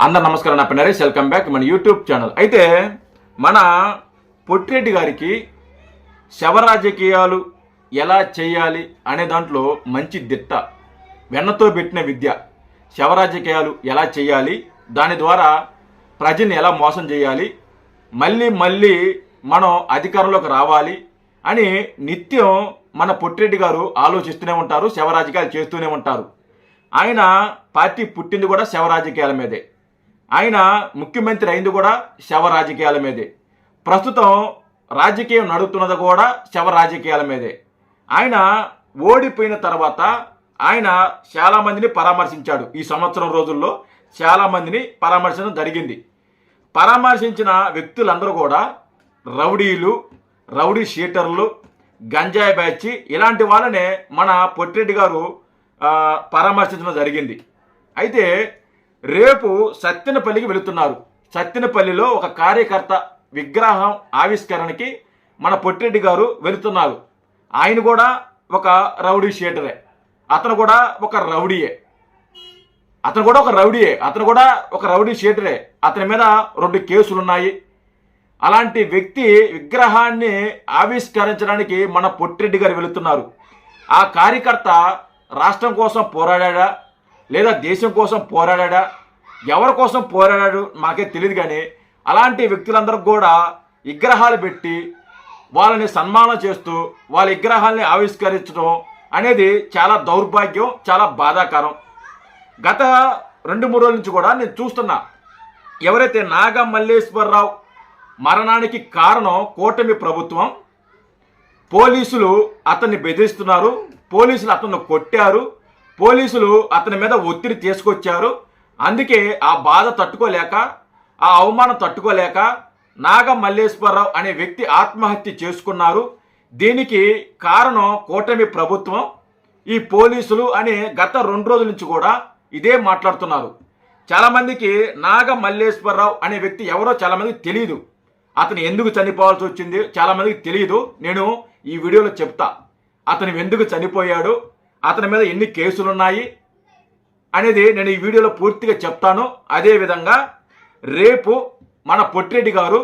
అందరు నమస్కారం. నా పేరు నరేష్. వెల్కమ్ బ్యాక్ మన యూట్యూబ్ ఛానల్. అయితే మన పొట్టిరెడ్డి గారికి శవ రాజకీయాలు ఎలా చేయాలి అనే దాంట్లో మంచి దిట్ట, వెన్నతో పెట్టిన విద్య. శవ రాజకీయాలు ఎలా చేయాలి, దాని ద్వారా ప్రజల్ని ఎలా మోసం చేయాలి, మళ్ళీ మళ్ళీ మనం అధికారంలోకి రావాలి అని నిత్యం మన పొట్టిరెడ్డి గారు ఆలోచిస్తూనే ఉంటారు, శవ రాజకీయాలు చేస్తూనే ఉంటారు. ఆయన పార్టీ పుట్టింది కూడా శవ రాజకీయాల మీదే, ఆయన ముఖ్యమంత్రి అయింది కూడా శవ రాజకీయాల మీదే, ప్రస్తుతం రాజకీయం నడుస్తున్నది కూడా శవ రాజకీయాల మీదే. ఆయన ఓడిపోయిన తర్వాత ఆయన చాలామందిని పరామర్శించాడు. ఈ సంవత్సరం రోజుల్లో చాలామందిని పరామర్శించడం జరిగింది. పరామర్శించిన వ్యక్తులందరూ కూడా రౌడీలు, రౌడీ షీటర్లు, గంజాయి బ్యాచ్ ఇలాంటి వాళ్ళనే మన పొట్టిరెడ్డి గారు పరామర్శించడం జరిగింది. అయితే రేపు సత్తెనపల్లికి వెళుతున్నారు. సత్తెనపల్లిలో ఒక కార్యకర్త విగ్రహం ఆవిష్కరణకి మన పొట్టిరెడ్డి గారు వెళుతున్నారు. ఆయన కూడా ఒక రౌడీ షీటరే, అతను కూడా ఒక రౌడీయే, అతను కూడా ఒక రౌడీ షీటరే. అతని మీద 2 కేసులున్నాయి. అలాంటి వ్యక్తి విగ్రహాన్ని ఆవిష్కరించడానికి మన పొట్టిరెడ్డి గారు వెళుతున్నారు. ఆ కార్యకర్త రాష్ట్రం కోసం పోరాడా లేదా దేశం కోసం పోరాడా, ఎవరి కోసం పోరాడాడు మాకే తెలియదు. కానీ అలాంటి వ్యక్తులందరూ కూడా విగ్రహాలు పెట్టి వాళ్ళని సన్మానం చేస్తూ వాళ్ళ విగ్రహాలని ఆవిష్కరించడం అనేది చాలా దౌర్భాగ్యం, చాలా బాధాకరం. గత 2-3 రోజుల నుంచి కూడా నేను చూస్తున్నా, ఎవరైతే నాగ మల్లేశ్వరరావు మరణానికి కారణం కూటమి ప్రభుత్వం, పోలీసులు అతన్ని బెదిరిస్తున్నారు, పోలీసులు అతన్ని కొట్టారు, పోలీసులు అతని మీద ఒత్తిడి తీసుకొచ్చారు. అందుకే ఆ బాధ తట్టుకోలేక, ఆ అవమానం తట్టుకోలేక నాగ మల్లేశ్వరరావు అనే వ్యక్తి ఆత్మహత్య చేసుకున్నారు. దీనికి కారణం కూటమి ప్రభుత్వం, ఈ పోలీసులు అని గత 2 రోజుల నుంచి కూడా ఇదే మాట్లాడుతున్నారు. చాలామందికి నాగ మల్లేశ్వరరావు అనే వ్యక్తి ఎవరో చాలామందికి తెలియదు. అతను ఎందుకు చనిపోవాల్సి వచ్చింది చాలామందికి తెలియదు. నేను ఈ వీడియోలో చెప్తా, అతను ఎందుకు చనిపోయాడు, అతని మీద ఎన్ని కేసులున్నాయి అనేది నేను ఈ వీడియోలో పూర్తిగా చెప్తాను. అదేవిధంగా రేపు మన పొట్టిరెడ్డి గారు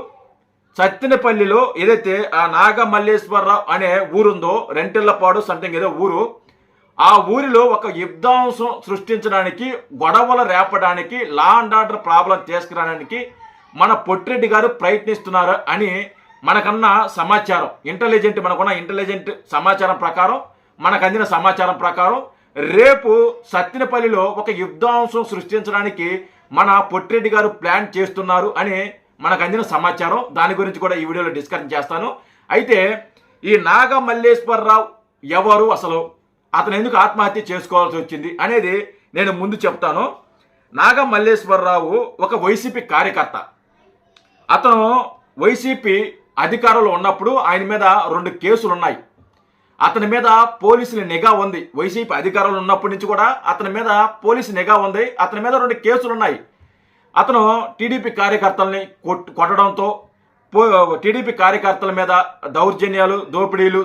సత్తెనపల్లిలో ఏదైతే ఆ నాగ మల్లేశ్వరరావు అనే ఊరుందో, రెంటిళ్లపాడు సంథింగ్ ఏదో ఊరు, ఆ ఊరిలో ఒక యుద్ధాంశం సృష్టించడానికి, గొడవలు రేపడానికి, లా అండ్ ఆర్డర్ ప్రాబ్లం తీసుకురావడానికి మన పొట్టిరెడ్డి గారు ప్రయత్నిస్తున్నారు అని మనకున్న సమాచారం, మనకున్న ఇంటెలిజెంట్ సమాచారం ప్రకారం, మనకు అందిన సమాచారం ప్రకారం రేపు సత్తెనపల్లిలో ఒక యుద్ధాంశం సృష్టించడానికి మన పొట్టిరెడ్డి గారు ప్లాన్ చేస్తున్నారు అని మనకు అందిన సమాచారం. దాని గురించి కూడా ఈ వీడియోలో డిస్కషన్ చేస్తాను. అయితే ఈ నాగ మల్లేశ్వరరావు ఎవరు, అసలు అతను ఎందుకు ఆత్మహత్య చేసుకోవాల్సి వచ్చింది అనేది నేను ముందు చెప్తాను. నాగ మల్లేశ్వరరావు ఒక వైసీపీ కార్యకర్త. అతను వైసీపీ అధికారంలో ఉన్నప్పుడు ఆయన మీద 2 కేసులు ఉన్నాయి. అతని మీద పోలీసుల నిఘా ఉంది. వైసీపీ అధికారంలో ఉన్నప్పటి నుంచి కూడా అతని మీద పోలీసు నిఘా ఉంది. అతని మీద 2 కేసులు ఉన్నాయి. అతను టీడీపీ కార్యకర్తల్ని కొట్టడంతో, టీడీపీ కార్యకర్తల మీద దౌర్జన్యాలు, దోపిడీలు,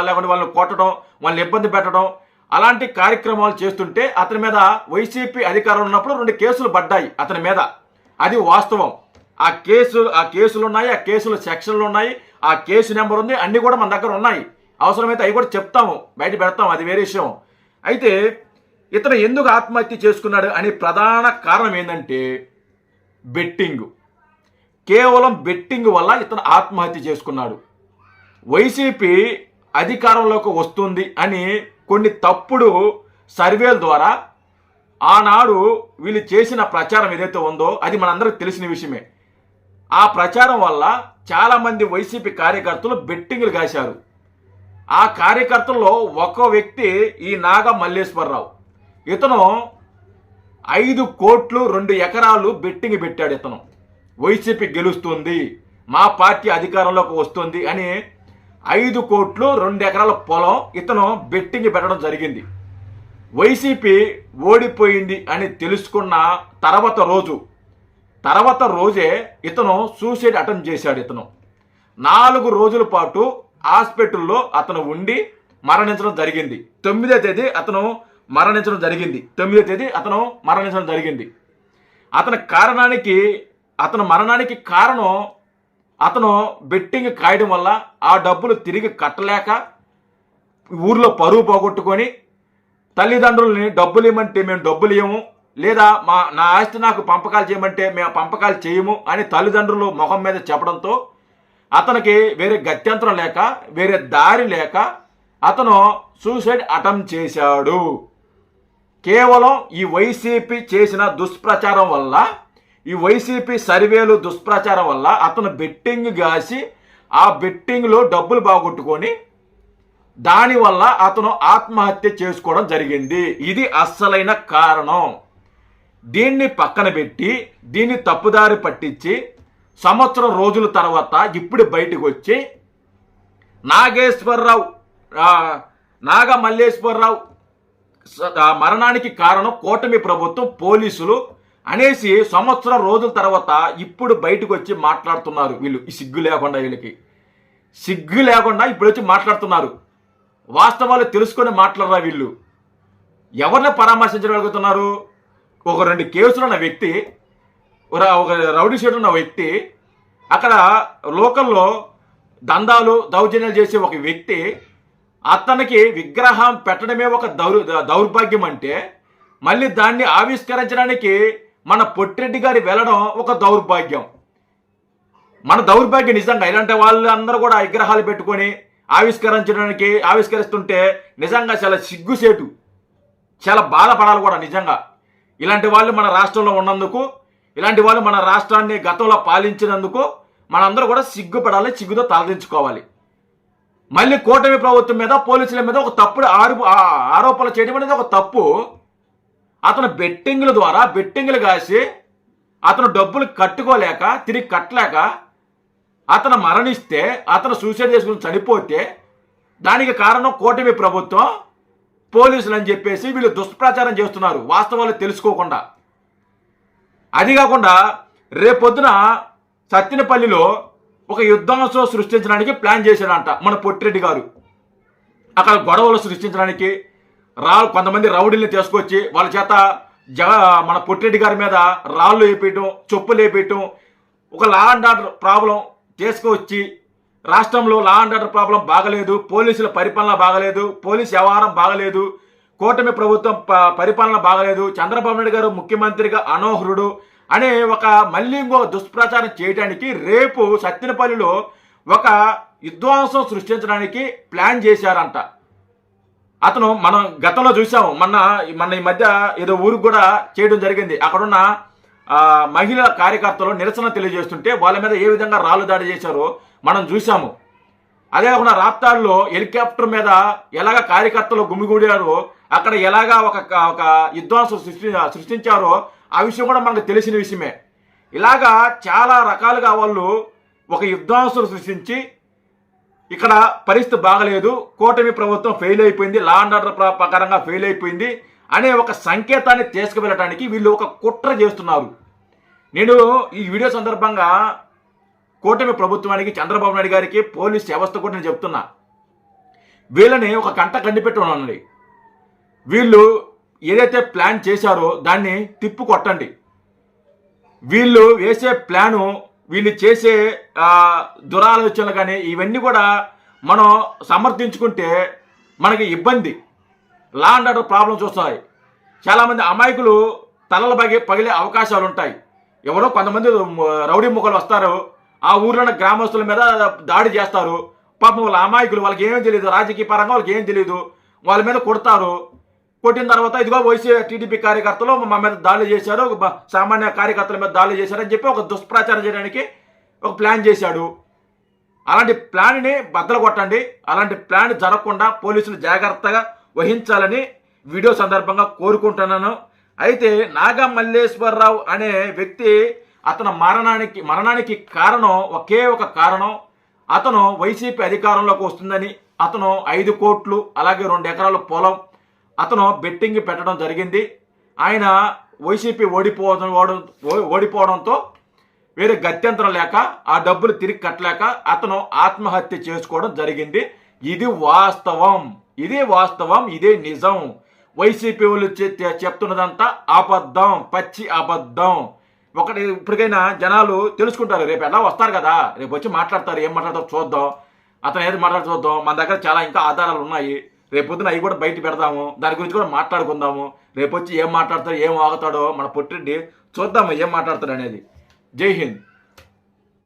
లేకుంటే వాళ్ళని కొట్టడం, వాళ్ళని ఇబ్బంది పెట్టడం, అలాంటి కార్యక్రమాలు చేస్తుంటే అతని మీద వైసీపీ అధికారంలో ఉన్నప్పుడు 2 కేసులు పడ్డాయి అతని మీద. అది వాస్తవం. ఆ కేసులు ఉన్నాయి, ఆ కేసులు సెక్షన్లు ఉన్నాయి, ఆ కేసు నెంబర్ ఉంది, అన్నీ కూడా మన దగ్గర ఉన్నాయి. అవసరమైతే అవి కూడా చెప్తాము, బయట పెడతాము, అది వేరే విషయం. అయితే ఇతను ఎందుకు ఆత్మహత్య చేసుకున్నాడు అనే ప్రధాన కారణం ఏంటంటే బెట్టింగ్. కేవలం బెట్టింగ్ వల్ల ఇతను ఆత్మహత్య చేసుకున్నాడు. వైసీపీ అధికారంలోకి వస్తుంది అని కొన్ని తప్పుడు సర్వేల ద్వారా ఆనాడు వీళ్ళు చేసిన ప్రచారం ఏదైతే ఉందో అది మనందరికీ తెలిసిన విషయమే. ఆ ప్రచారం వల్ల చాలామంది వైసీపీ కార్యకర్తలు బెట్టింగ్లు కాశారు. ఆ కార్యకర్తల్లో ఒక వ్యక్తి ఈ నాగ మల్లేశ్వరరావు. ఇతను 5 కోట్లు 2 ఎకరాలు బెట్టింగ్ పెట్టాడు. ఇతను వైసీపీ గెలుస్తుంది, మా పార్టీ అధికారంలోకి వస్తుంది అని 5 కోట్లు 2 ఎకరాల పొలం ఇతను బెట్టింగ్ పెట్టడం జరిగింది. వైసీపీ ఓడిపోయింది అని తెలుసుకున్న తర్వాత రోజే ఇతను సూసైడ్ అటెంప్ట్ చేశాడు. ఇతను 4 రోజుల పాటు హాస్పిటల్లో అతను ఉండి మరణించడం జరిగింది. 9వ తేదీ అతను మరణించడం జరిగింది. అతని మరణానికి కారణం అతను బెట్టింగ్ కాయడం వల్ల ఆ డబ్బులు తిరిగి కట్టలేక ఊర్లో పరువు పోగొట్టుకొని తల్లిదండ్రులని డబ్బులు ఇవ్వమంటే మేము డబ్బులు ఇవ్వము, లేదా నా ఆస్తి నాకు పంపకాలు చేయమంటే మేము పంపకాలు చేయము అని తల్లిదండ్రులు ముఖం మీద చెప్పడంతో అతనికి వేరే గత్యంతరం లేక వేరే దారి లేక అతను సూసైడ్ అటెంప్ట్ చేశాడు. కేవలం ఈ వైసీపీ చేసిన దుష్ప్రచారం వల్ల, ఈ వైసీపీ సర్వేలు దుష్ప్రచారం వల్ల అతను బెట్టింగ్ కాసి ఆ బెట్టింగ్లో డబ్బులు బాగొట్టుకొని దానివల్ల అతను ఆత్మహత్య చేసుకోవడం జరిగింది. ఇది అస్సలైన కారణం. దీన్ని పక్కన పెట్టి దీన్ని తప్పుదారి పట్టించి సంవత్సరం రోజుల తర్వాత ఇప్పుడు బయటకు వచ్చి నాగమల్లేశ్వరరావు మరణానికి కారణం కూటమి ప్రభుత్వం, పోలీసులు అనేసి సంవత్సరం రోజుల తర్వాత ఇప్పుడు బయటకు వచ్చి మాట్లాడుతున్నారు. వీళ్ళు ఈ వీళ్ళకి సిగ్గు లేకుండా ఇప్పుడు వచ్చి మాట్లాడుతున్నారు. వాస్తవాలు తెలుసుకొని మాట్లాడరా వీళ్ళు? ఎవరిని పరామర్శించగలుగుతున్నారు? ఒక 2 కేసులు ఉన్న వ్యక్తి, ఒక రౌడీ షీట్ ఉన్న వ్యక్తి, అక్కడ లోకల్లో దందాలు దౌర్జన్యాలు చేసే ఒక వ్యక్తి, అతనికి విగ్రహం పెట్టడమే ఒక దౌర్భాగ్యం అంటే మళ్ళీ దాన్ని ఆవిష్కరించడానికి మన పొట్టిరెడ్డి గారి వెళ్ళడం ఒక దౌర్భాగ్యం. మన దౌర్భాగ్యం నిజంగా. ఇలాంటి వాళ్ళందరూ కూడా విగ్రహాలు పెట్టుకొని ఆవిష్కరిస్తుంటే నిజంగా చాలా సిగ్గుసేటు, చాలా బాధపడాలి కూడా నిజంగా. ఇలాంటి వాళ్ళు మన రాష్ట్రంలో ఉన్నందుకు, ఇలాంటి వాళ్ళు మన రాష్ట్రాన్ని గతంలో పాలించినందుకు మనందరూ కూడా సిగ్గుపడాలి, సిగ్గుతో తలదించుకోవాలి. మళ్ళీ కూటమి ప్రభుత్వం మీద, పోలీసుల మీద ఒక తప్పుడు ఆరోపణలు చేయడం అనేది ఒక తప్పు. అతను బెట్టింగ్లు కాసి అతను డబ్బులు కట్టుకోలేక, తిరిగి కట్టలేక అతను మరణిస్తే, అతను సూసైడ్ చేసుకుని చనిపోతే దానికి కారణం కూటమి ప్రభుత్వం, పోలీసులు అని చెప్పేసి వీళ్ళు దుష్ప్రచారం చేస్తున్నారు వాస్తవాలు తెలుసుకోకుండా. అది కాకుండా రేపొద్దున సత్తినపల్లిలో ఒక యుద్ధాంశం సృష్టించడానికి ప్లాన్ చేశాడంట మన పొట్టిరెడ్డి గారు. అక్కడ గొడవలు సృష్టించడానికి కొంతమంది రౌడీల్ని తీసుకొచ్చి వాళ్ళ చేత మన పొట్టిరెడ్డి గారి మీద రాళ్ళు వేపేయటం, చెప్పులు వేపేయటం, ఒక లా అండ్ ఆర్డర్ ప్రాబ్లం తీసుకువచ్చి రాష్ట్రంలో లా అండ్ ఆర్డర్ ప్రాబ్లం బాగలేదు, పోలీసుల పరిపాలన బాగలేదు, పోలీసు వ్యవహారం బాగలేదు, కూటమి ప్రభుత్వం పరిపాలన బాగలేదు, చంద్రబాబు నాయుడు గారు ముఖ్యమంత్రిగా అనర్హుడు అనే మళ్ళీ ఇంకో దుష్ప్రచారం చేయడానికి రేపు సత్తినపల్లిలో ఒక విధ్వంసం సృష్టించడానికి ప్లాన్ చేశారంట. అతను మనం గతంలో చూసాము, మన ఈ మధ్య ఏదో ఊరికి కూడా చేయడం జరిగింది. అక్కడున్న మహిళా కార్యకర్తలు నిరసన తెలియజేస్తుంటే వాళ్ళ మీద ఏ విధంగా రాళ్ళు దాడి చేశారో మనం చూసాము. అదే కాకుండా రాప్తాడులో హెలికాప్టర్ మీద ఎలాగ కార్యకర్తలు గుమిగూడారో, అక్కడ ఎలాగా ఒక విధ్వంసం సృష్టించారో ఆ విషయం కూడా మనకు తెలిసిన విషయమే. ఇలాగా చాలా రకాలుగా వాళ్ళు ఒక విధ్వంసం సృష్టించి ఇక్కడ పరిస్థితి బాగలేదు, కూటమి ప్రభుత్వం ఫెయిల్ అయిపోయింది, లా అండ్ ఆర్డర్ ప్రకారంగా ఫెయిల్ అయిపోయింది అనే ఒక సంకేతాన్ని తీసుకువెళ్ళటానికి వీళ్ళు ఒక కుట్ర చేస్తున్నారు. నేను ఈ వీడియో సందర్భంగా కూటమి ప్రభుత్వానికి, చంద్రబాబు నాయుడు గారికి, పోలీస్ వ్యవస్థ కూడా నేను చెప్తున్నా, వీళ్ళని ఒక కంట కండిపెట్టి ఉండండి. వీళ్ళు ఏదైతే ప్లాన్ చేశారో దాన్ని తిప్పు కొట్టండి. వీళ్ళు వేసే ప్లాను, వీళ్ళు చేసే దురాలోచనలు కానీ ఇవన్నీ కూడా మనం సమర్థించుకుంటే మనకి ఇబ్బంది, లా అండ్ ఆర్డర్ ప్రాబ్లమ్స్ వస్తాయి. చాలామంది అమాయకులు తలలు పగిలే అవకాశాలు ఉంటాయి. ఎవరో కొంతమంది రౌడీ ముఖలు వస్తారు, ఆ ఊర్లో గ్రామస్తుల మీద దాడి చేస్తారు. పాపం వాళ్ళ అమాయకులు, వాళ్ళకి ఏమీ తెలియదు, రాజకీయ పరంగా వాళ్ళకి ఏం తెలియదు, వాళ్ళ మీద కొడతారు. కొట్టిన తర్వాత ఇదిగో టీడీపీ కార్యకర్తలు మా మీద దాడులు చేశారు, సామాన్య కార్యకర్తల మీద దాడులు చేశారని చెప్పి ఒక దుష్ప్రచారం చేయడానికి ఒక ప్లాన్ చేశాడు. అలాంటి ప్లాన్ని బద్దలు కొట్టండి. అలాంటి ప్లాన్ జరగకుండా పోలీసులు జాగ్రత్తగా వహించాలని వీడియో సందర్భంగా కోరుకుంటున్నాను. అయితే నాగమల్లేశ్వరరావు అనే వ్యక్తి, అతని మరణానికి కారణం ఒకే ఒక కారణం, అతను వైసీపీ అధికారంలోకి వస్తుందని అతను 5 కోట్లు అలాగే 2 ఎకరాల పొలం అతను బెట్టింగ్ పెట్టడం జరిగింది. ఆయన వైసీపీ ఓడిపోవడంతో వేరే గత్యంతరం లేక ఆ డబ్బులు తిరిగి కట్టలేక అతను ఆత్మహత్య చేసుకోవడం జరిగింది. ఇది వాస్తవం, ఇదే నిజం. వైసీపీ వాళ్ళు చెప్తున్నదంతా అబద్ధం, పచ్చి అబద్ధం. ఒకటి ఇప్పటికైనా జనాలు తెలుసుకుంటారు, రేపు ఎలా వస్తారు కదా, రేపు వచ్చి మాట్లాడతారు, ఏం మాట్లాడతారో చూద్దాం, అతను ఏది మాట్లాడి చూద్దాం. మన దగ్గర చాలా ఇంకా ఆధారాలు ఉన్నాయి, రేపు పొద్దున అవి కూడా బయట పెడదాము, దాని గురించి కూడా మాట్లాడుకుందాము. రేపు వచ్చి ఏం మాట్లాడతాడో ఏం ఆగుతాడో మన పొట్టిరెడ్డి చూద్దాము, ఏం మాట్లాడతాడు అనేది. జై హింద్.